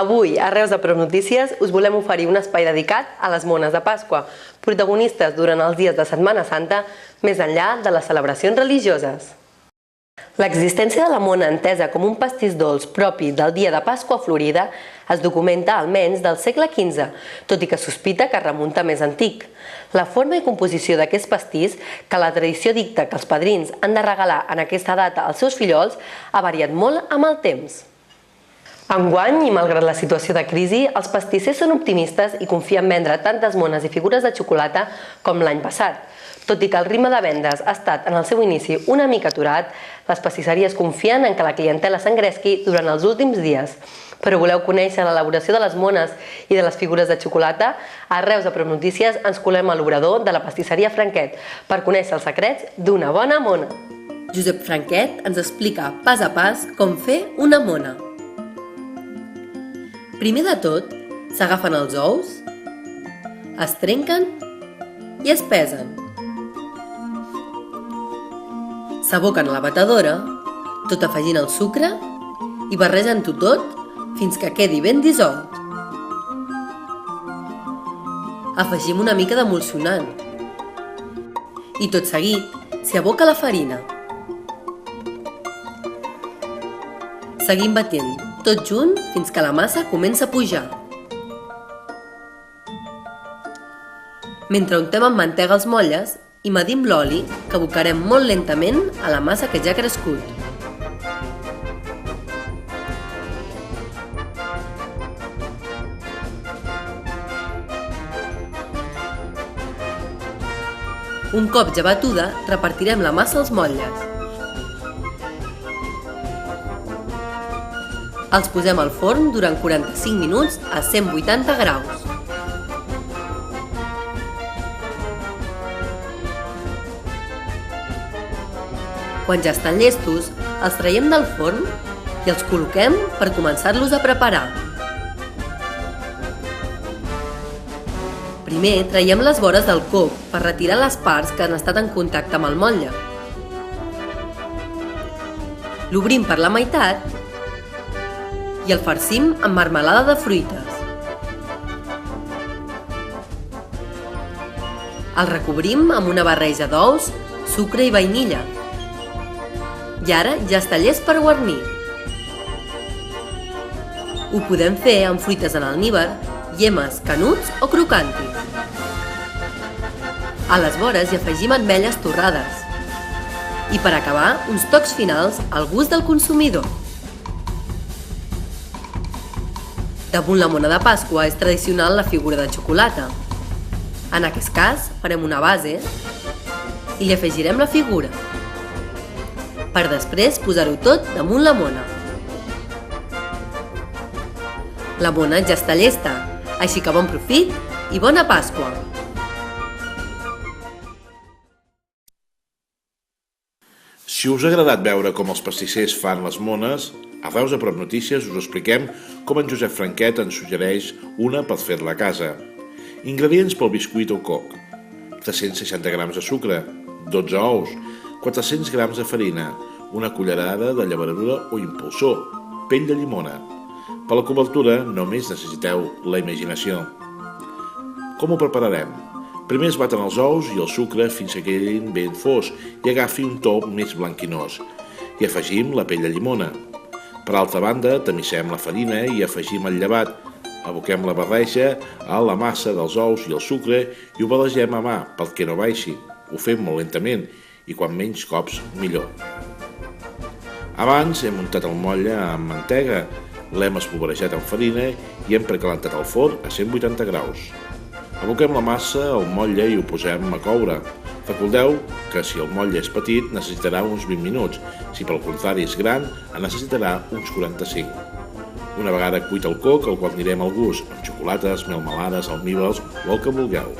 Avui, a Reus de Prop Notícies, us volem oferir un espai dedicat a les mones de Pasqua, protagonistes durant els dies de Setmana Santa, més enllà de les celebracions religioses. L'existència de la mona entesa com un pastís dolç propi del dia de Pasqua a Florida es documenta almenys del segle XV, tot i que sospita que remunta més antic. La forma i composició d'aquest pastís, que la tradició dicta que els padrins han de regalar en aquesta data als seus fillols, ha variat molt amb el temps. Enguany, i malgrat la situació de crisi, els pastissers són optimistes i confien vendre tantes mones i figures de xocolata com l'any passat. Tot i que el ritme de vendes ha estat en el seu inici una mica aturat, les pastisseries confien en que la clientela s'engresqui durant els últims dies. Però voleu conèixer l'elaboració de les mones i de les figures de xocolata? A Reus de Prop Notícies ens colem a l'obrador de la pastisseria Franquet per conèixer els secrets d'una bona mona. Josep Franquet ens explica pas a pas com fer una mona. Primer de tot, s'agafen els ous, es trenquen i es pesen. S'aboquen a la batedora, tot afegint el sucre i barregen-ho tot fins que quedi ben dissolt. Afegim una mica d'emulsionant i tot seguit s'hi aboca la farina. Seguim batent tot junt fins que la massa comença a pujar. Mentre untem amb mantega els motlles, i medim l'oli que abocarem molt lentament a la massa que ja ha crescut. Un cop ja batuda, repartirem la massa als motlles. Els posem al forn durant 45 minuts a 180 graus. Quan ja estan llestos, els traiem del forn i els col·loquem per començar-los a preparar. Primer traiem les vores del coc per retirar les parts que han estat en contacte amb el motlle. L'obrim per la meitat i el farcim amb marmelada de fruites. El recobrim amb una barreja d'ous, sucre i vainilla. I ara ja està llest per guarnir. Ho podem fer amb fruites en almíbar, llemes, canuts o crocantis. A les vores hi afegim ametlles torrades. I per acabar, uns tocs finals al gust del consumidor. Damunt la mona de Pasqua és tradicional la figura de xocolata. En aquest cas, farem una base i li afegirem la figura, per després posar-ho tot damunt la mona. La mona ja està llesta, així que bon profit i bona Pasqua! Si us ha agradat veure com els pastissers fan les mones, a Reus de Prop Notícies us expliquem com en Josep Franquet ens suggereix una per fer-la a casa. Ingredients pel biscuit o coc: 360 grams de sucre, 12 ous, 400 grams de farina, una cullerada de llevadura o impulsor, pell de llimona. Per la cobertura només necessiteu la imaginació. Com ho prepararem? Primer es baten els ous i el sucre fins que quedin ben fos i agafi un to més blanquinós. I afegim la pell de llimona. Per altra banda, tamissem la farina i afegim el llevat. Aboquem la barreja a la massa dels ous i el sucre i ho barregem a mà perquè no baixi. Ho fem molt lentament i quan menys cops millor. Abans hem untat el motlle amb mantega, l'hem espolvorejat amb farina i hem precalentat el forn a 180 graus. Aboquem la massa al motlle i ho posem a coure. Recordeu que si el motlle és petit necessitarà uns 20 minuts, si pel contrari és gran en necessitarà uns 45. Una vegada cuit el coc el guarnirem al gust, amb xocolates, melmelades, almíbars o el que vulgueu.